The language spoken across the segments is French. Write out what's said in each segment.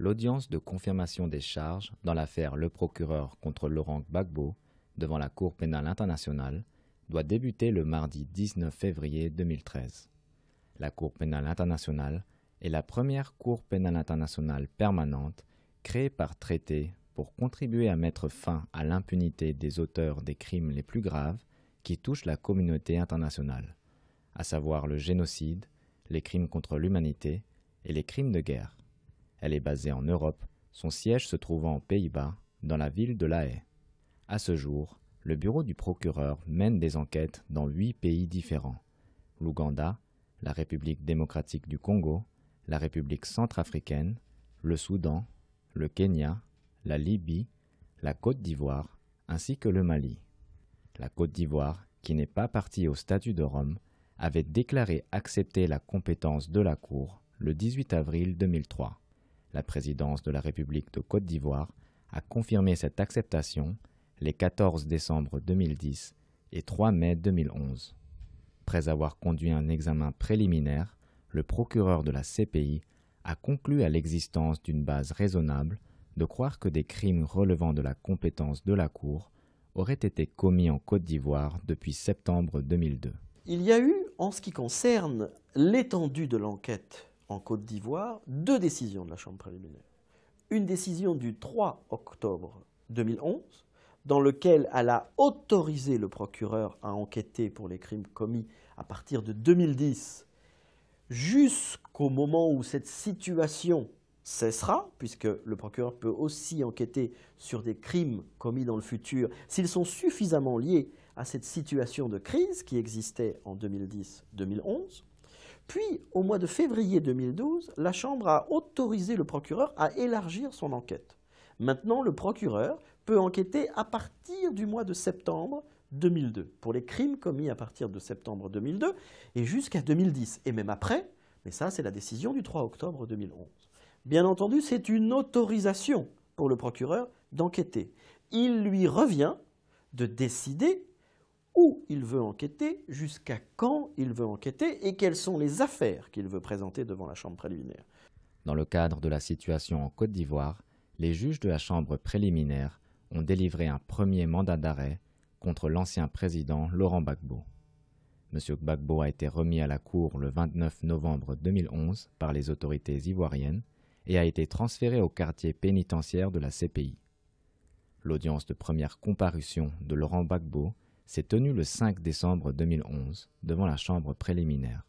L'audience de confirmation des charges dans l'affaire Le Procureur contre Laurent Gbagbo devant la Cour pénale internationale doit débuter le mardi 19 février 2013. La Cour pénale internationale est la première Cour pénale internationale permanente créée par traité pour contribuer à mettre fin à l'impunité des auteurs des crimes les plus graves qui touchent la communauté internationale, à savoir le génocide, les crimes contre l'humanité et les crimes de guerre. Elle est basée en Europe, son siège se trouvant aux Pays-Bas, dans la ville de La Haye. À ce jour, le bureau du procureur mène des enquêtes dans 8 pays différents: l'Ouganda, la République démocratique du Congo, la République centrafricaine, le Soudan, le Kenya, la Libye, la Côte d'Ivoire, ainsi que le Mali. La Côte d'Ivoire, qui n'est pas partie au statut de Rome, avait déclaré accepter la compétence de la Cour le 18 avril 2003. La présidence de la République de Côte d'Ivoire a confirmé cette acceptation les 14 décembre 2010 et 3 mai 2011. Après avoir conduit un examen préliminaire, le procureur de la CPI a conclu à l'existence d'une base raisonnable de croire que des crimes relevant de la compétence de la Cour auraient été commis en Côte d'Ivoire depuis septembre 2002. Il y a eu, en ce qui concerne l'étendue de l'enquête en Côte d'Ivoire, 2 décisions de la Chambre préliminaire. Une décision du 3 octobre 2011, dans laquelle elle a autorisé le procureur à enquêter pour les crimes commis à partir de 2010 jusqu'au moment où cette situation cessera, puisque le procureur peut aussi enquêter sur des crimes commis dans le futur s'ils sont suffisamment liés à cette situation de crise qui existait en 2010-2011. Puis, au mois de février 2012, la Chambre a autorisé le procureur à élargir son enquête. Maintenant, le procureur peut enquêter à partir du mois de septembre 2002, pour les crimes commis à partir de septembre 2002 et jusqu'à 2010, et même après, mais ça c'est la décision du 3 octobre 2011. Bien entendu, c'est une autorisation pour le procureur d'enquêter. Il lui revient de décider où il veut enquêter, jusqu'à quand il veut enquêter et quelles sont les affaires qu'il veut présenter devant la Chambre préliminaire. Dans le cadre de la situation en Côte d'Ivoire, les juges de la Chambre préliminaire ont délivré un premier mandat d'arrêt contre l'ancien président Laurent Gbagbo. M. Gbagbo a été remis à la Cour le 29 novembre 2011 par les autorités ivoiriennes et a été transféré au quartier pénitentiaire de la CPI. L'audience de première comparution de Laurent Gbagbo s'est tenue le 5 décembre 2011 devant la Chambre préliminaire.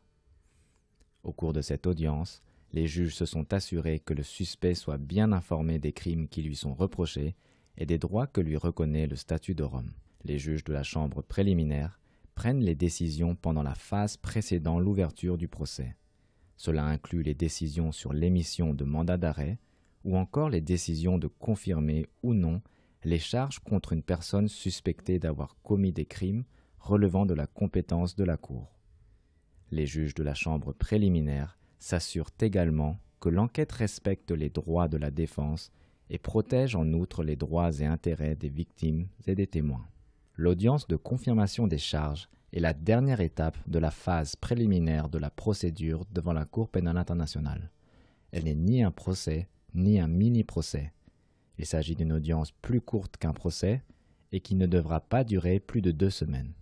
Au cours de cette audience, les juges se sont assurés que le suspect soit bien informé des crimes qui lui sont reprochés et des droits que lui reconnaît le statut de Rome. Les juges de la Chambre préliminaire prennent les décisions pendant la phase précédant l'ouverture du procès. Cela inclut les décisions sur l'émission de mandat d'arrêt ou encore les décisions de confirmer ou non les charges contre une personne suspectée d'avoir commis des crimes relevant de la compétence de la Cour. Les juges de la Chambre préliminaire s'assurent également que l'enquête respecte les droits de la défense et protège en outre les droits et intérêts des victimes et des témoins. L'audience de confirmation des charges est la dernière étape de la phase préliminaire de la procédure devant la Cour pénale internationale. Elle n'est ni un procès, ni un mini-procès. Il s'agit d'une audience plus courte qu'un procès et qui ne devra pas durer plus de 2 semaines.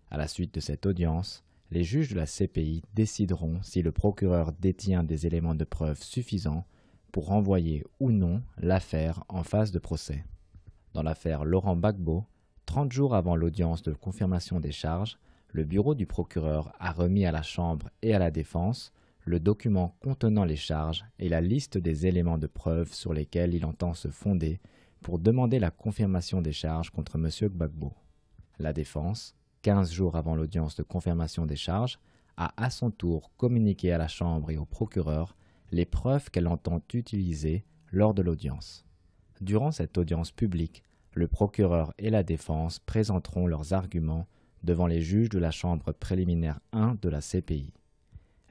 À la suite de cette audience, les juges de la CPI décideront si le procureur détient des éléments de preuve suffisants pour renvoyer ou non l'affaire en phase de procès. Dans l'affaire Laurent Gbagbo, 30 jours avant l'audience de confirmation des charges, le bureau du procureur a remis à la Chambre et à la défense le document contenant les charges et la liste des éléments de preuve sur lesquels il entend se fonder pour demander la confirmation des charges contre M. Gbagbo. La défense, 15 jours avant l'audience de confirmation des charges, a à son tour communiqué à la Chambre et au procureur les preuves qu'elle entend utiliser lors de l'audience. Durant cette audience publique, le procureur et la défense présenteront leurs arguments devant les juges de la Chambre préliminaire 1 de la CPI.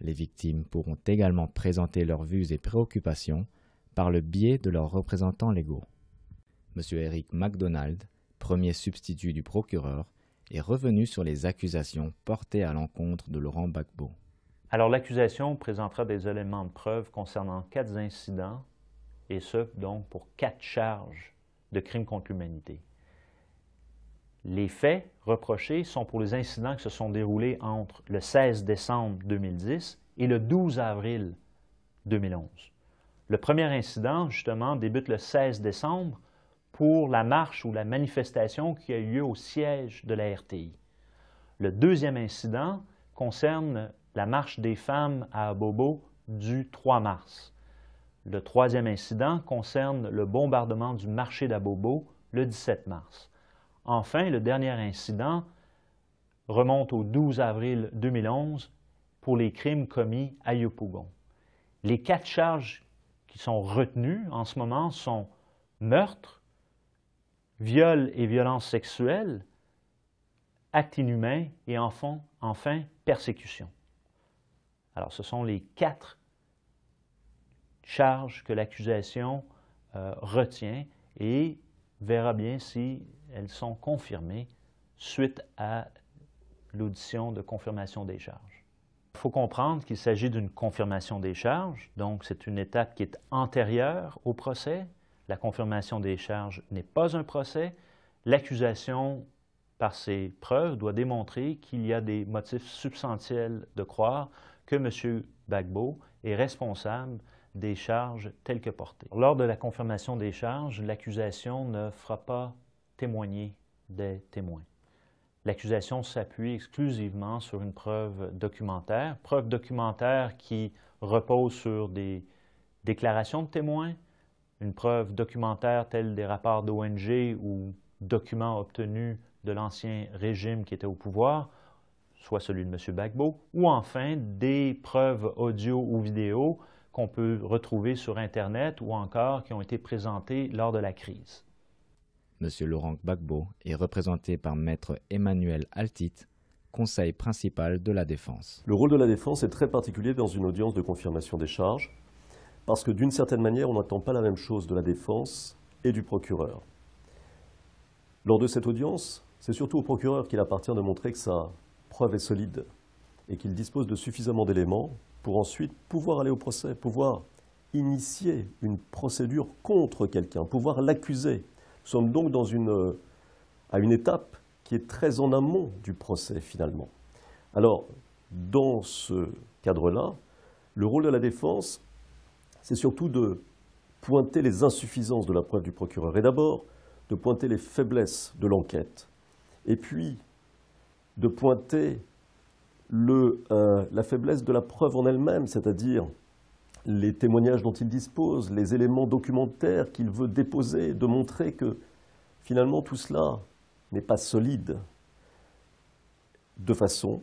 Les victimes pourront également présenter leurs vues et préoccupations par le biais de leurs représentants légaux. M. Eric MacDonald, premier substitut du procureur, est revenu sur les accusations portées à l'encontre de Laurent Gbagbo. Alors l'accusation présentera des éléments de preuve concernant 4 incidents et ce, donc, pour 4 charges de crimes contre l'humanité. Les faits reprochés sont pour les incidents qui se sont déroulés entre le 16 décembre 2010 et le 12 avril 2011. Le premier incident, justement, débute le 16 décembre pour la marche ou la manifestation qui a eu lieu au siège de la RTI. Le deuxième incident concerne la marche des femmes à Abobo du 3 mars. Le troisième incident concerne le bombardement du marché d'Abobo le 17 mars. Enfin, le dernier incident remonte au 12 avril 2011 pour les crimes commis à Yopougon. Les 4 charges qui sont retenues en ce moment sont meurtre, viol et violence sexuelle, acte inhumain et enfin persécution. Alors, ce sont les 4 charges que l'accusation retient et verra bien si elles sont confirmées suite à l'audition de confirmation des charges. Il faut comprendre qu'il s'agit d'une confirmation des charges, donc c'est une étape qui est antérieure au procès. La confirmation des charges n'est pas un procès. L'accusation, par ses preuves, doit démontrer qu'il y a des motifs substantiels de croire que M. Gbagbo est responsable des charges telles que portées. Lors de la confirmation des charges, l'accusation ne fera pas témoigner des témoins. L'accusation s'appuie exclusivement sur une preuve documentaire qui repose sur des déclarations de témoins, une preuve documentaire telle des rapports d'ONG ou documents obtenus de l'ancien régime qui était au pouvoir, soit celui de M. Gbagbo, ou enfin des preuves audio ou vidéo qu'on peut retrouver sur Internet ou encore qui ont été présentées lors de la crise. M. Laurent Gbagbo est représenté par Maître Emmanuel Altit, conseil principal de la défense. Le rôle de la défense est très particulier dans une audience de confirmation des charges, parce que d'une certaine manière, on n'attend pas la même chose de la défense et du procureur. Lors de cette audience, c'est surtout au procureur qu'il appartient de montrer que sa preuve est solide et qu'il dispose de suffisamment d'éléments pour ensuite pouvoir aller au procès, pouvoir initier une procédure contre quelqu'un, pouvoir l'accuser. Nous sommes donc à une étape qui est très en amont du procès, finalement. Alors, dans ce cadre-là, le rôle de la défense, c'est surtout de pointer les insuffisances de la preuve du procureur. Et d'abord, de pointer les faiblesses de l'enquête. Et puis, de pointer la faiblesse de la preuve en elle-même, c'est-à-dire les témoignages dont il dispose, les éléments documentaires qu'il veut déposer, de montrer que finalement tout cela n'est pas solide, de façon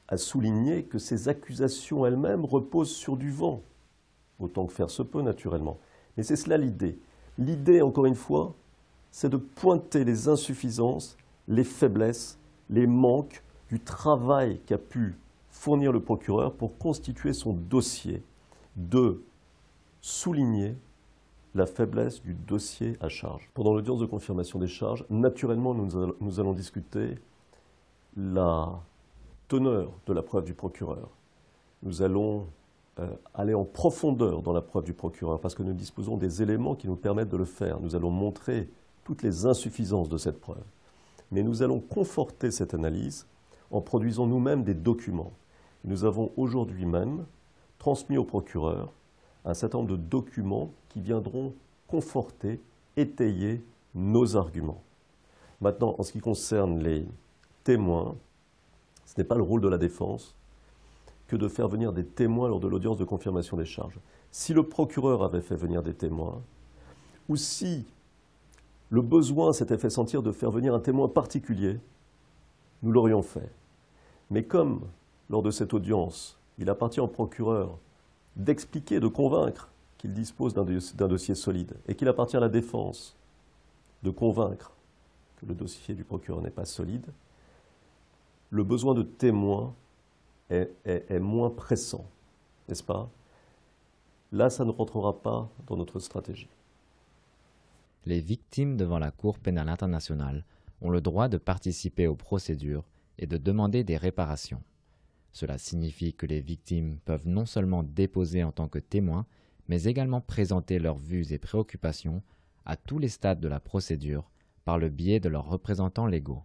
à souligner que ces accusations elles-mêmes reposent sur du vent, autant que faire se peut naturellement. Mais c'est cela l'idée. L'idée, encore une fois, c'est de pointer les insuffisances, les faiblesses, les manques du travail qu'a pu fournir le procureur pour constituer son dossier, de souligner la faiblesse du dossier à charge. Pendant l'audience de confirmation des charges, naturellement, nous allons discuter la teneur de la preuve du procureur. Nous allons aller en profondeur dans la preuve du procureur parce que nous disposons des éléments qui nous permettent de le faire. Nous allons montrer toutes les insuffisances de cette preuve. Mais nous allons conforter cette analyse en produisant nous-mêmes des documents. Nous avons aujourd'hui même transmis au procureur un certain nombre de documents qui viendront conforter, étayer nos arguments. Maintenant, en ce qui concerne les témoins, ce n'est pas le rôle de la défense que de faire venir des témoins lors de l'audience de confirmation des charges. Si le procureur avait fait venir des témoins, ou si le besoin s'était fait sentir de faire venir un témoin particulier, nous l'aurions fait. Mais comme, lors de cette audience, il appartient au procureur d'expliquer, de convaincre qu'il dispose d'un dossier solide et qu'il appartient à la défense de convaincre que le dossier du procureur n'est pas solide, le besoin de témoins est moins pressant, n'est-ce pas? Là, ça ne rentrera pas dans notre stratégie. Les victimes devant la Cour pénale internationale ont le droit de participer aux procédures et de demander des réparations. Cela signifie que les victimes peuvent non seulement déposer en tant que témoins, mais également présenter leurs vues et préoccupations à tous les stades de la procédure par le biais de leurs représentants légaux.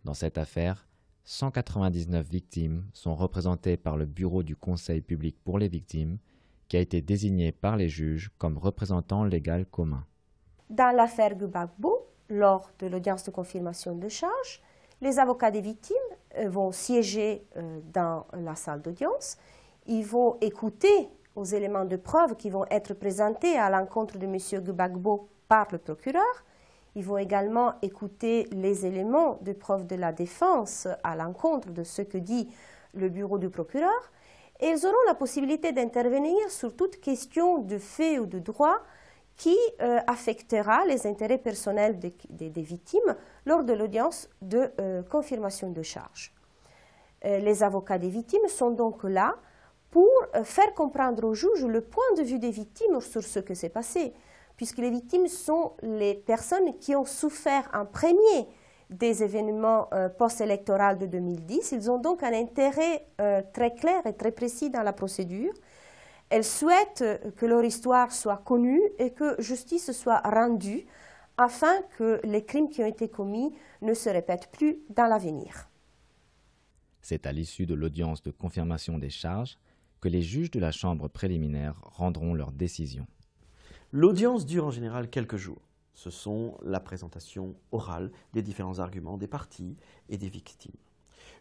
Dans cette affaire, 199 victimes sont représentées par le Bureau du Conseil public pour les victimes, qui a été désigné par les juges comme représentant légal commun. Dans l'affaire Gbagbo, lors de l'audience de confirmation de charge, les avocats des victimes vont siéger dans la salle d'audience. Ils vont écouter aux éléments de preuve qui vont être présentés à l'encontre de M. Gbagbo par le procureur. Ils vont également écouter les éléments de preuve de la défense à l'encontre de ce que dit le bureau du procureur. Et ils auront la possibilité d'intervenir sur toute question de fait ou de droit qui affectera les intérêts personnels des victimes lors de l'audience de confirmation de charge. Les avocats des victimes sont donc là pour faire comprendre aux juges le point de vue des victimes sur ce que s'est passé, puisque les victimes sont les personnes qui ont souffert en premier des événements post-électoraux de 2010. Ils ont donc un intérêt très clair et très précis dans la procédure. Elles souhaitent que leur histoire soit connue et que justice soit rendue afin que les crimes qui ont été commis ne se répètent plus dans l'avenir. C'est à l'issue de l'audience de confirmation des charges que les juges de la chambre préliminaire rendront leur décision. L'audience dure en général quelques jours. Ce sont la présentation orale des différents arguments des parties et des victimes.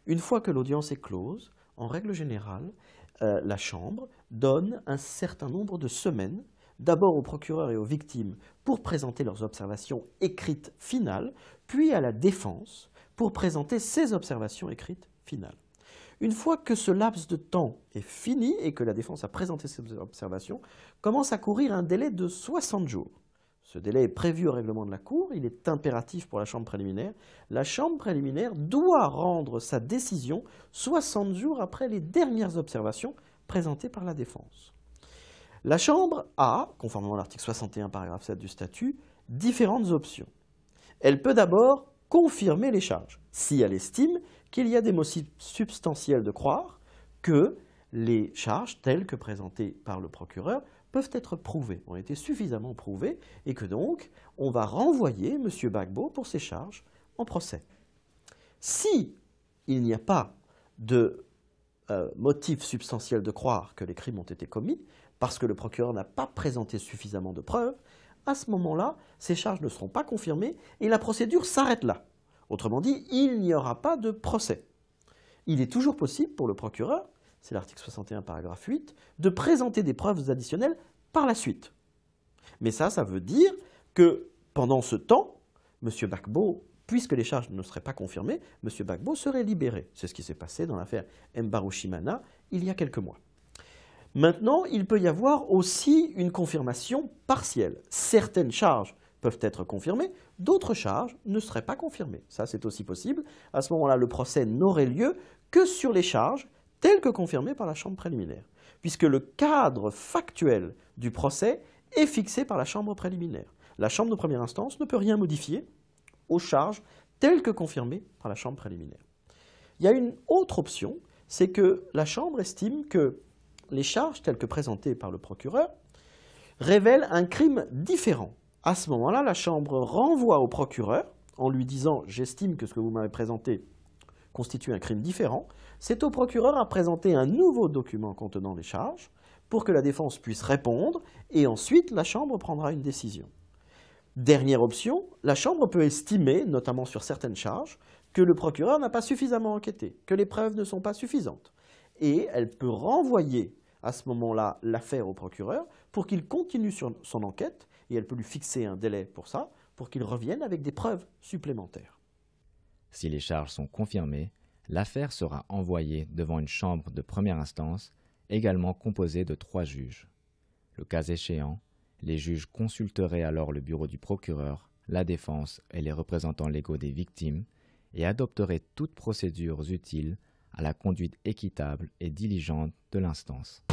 Une fois que l'audience est close, en règle générale, la Chambre donne un certain nombre de semaines, d'abord aux procureurs et aux victimes pour présenter leurs observations écrites finales, puis à la défense pour présenter ses observations écrites finales. Une fois que ce laps de temps est fini et que la défense a présenté ses observations, commence à courir un délai de 60 jours. Ce délai est prévu au règlement de la Cour, il est impératif pour la Chambre préliminaire. La Chambre préliminaire doit rendre sa décision 60 jours après les dernières observations présentées par la défense. La Chambre a, conformément à l'article 61, paragraphe 7 du statut, différentes options. Elle peut d'abord confirmer les charges, si elle estime qu'il y a des motifs substantiels de croire que les charges telles que présentées par le procureur peuvent être prouvées, ont été suffisamment prouvées, et que donc on va renvoyer M. Gbagbo pour ses charges en procès. Si il n'y a pas de motif substantiel de croire que les crimes ont été commis, parce que le procureur n'a pas présenté suffisamment de preuves, à ce moment-là, ces charges ne seront pas confirmées et la procédure s'arrête là. Autrement dit, il n'y aura pas de procès. Il est toujours possible pour le procureur, c'est l'article 61, paragraphe 8, de présenter des preuves additionnelles par la suite. Mais ça veut dire que pendant ce temps, M. Gbagbo, puisque les charges ne seraient pas confirmées, M. Gbagbo serait libéré. C'est ce qui s'est passé dans l'affaire Mbarushimana il y a quelques mois. Maintenant, il peut y avoir aussi une confirmation partielle. Certaines charges peuvent être confirmées, d'autres charges ne seraient pas confirmées. Ça, c'est aussi possible. À ce moment-là, le procès n'aurait lieu que sur les charges telles que confirmées par la Chambre préliminaire, puisque le cadre factuel du procès est fixé par la Chambre préliminaire. La Chambre de première instance ne peut rien modifier aux charges telles que confirmées par la Chambre préliminaire. Il y a une autre option, c'est que la Chambre estime que les charges telles que présentées par le procureur révèlent un crime différent. À ce moment-là, la Chambre renvoie au procureur en lui disant « j'estime que ce que vous m'avez présenté constitue un crime différent ». C'est au procureur à présenter un nouveau document contenant les charges pour que la défense puisse répondre et ensuite la Chambre prendra une décision. Dernière option, la Chambre peut estimer, notamment sur certaines charges, que le procureur n'a pas suffisamment enquêté, que les preuves ne sont pas suffisantes. Et elle peut renvoyer à ce moment-là l'affaire au procureur pour qu'il continue sur son enquête et elle peut lui fixer un délai pour ça, pour qu'il revienne avec des preuves supplémentaires. Si les charges sont confirmées, l'affaire sera envoyée devant une chambre de première instance, également composée de 3 juges. Le cas échéant, les juges consulteraient alors le bureau du procureur, la défense et les représentants légaux des victimes et adopteraient toutes procédures utiles à la conduite équitable et diligente de l'instance.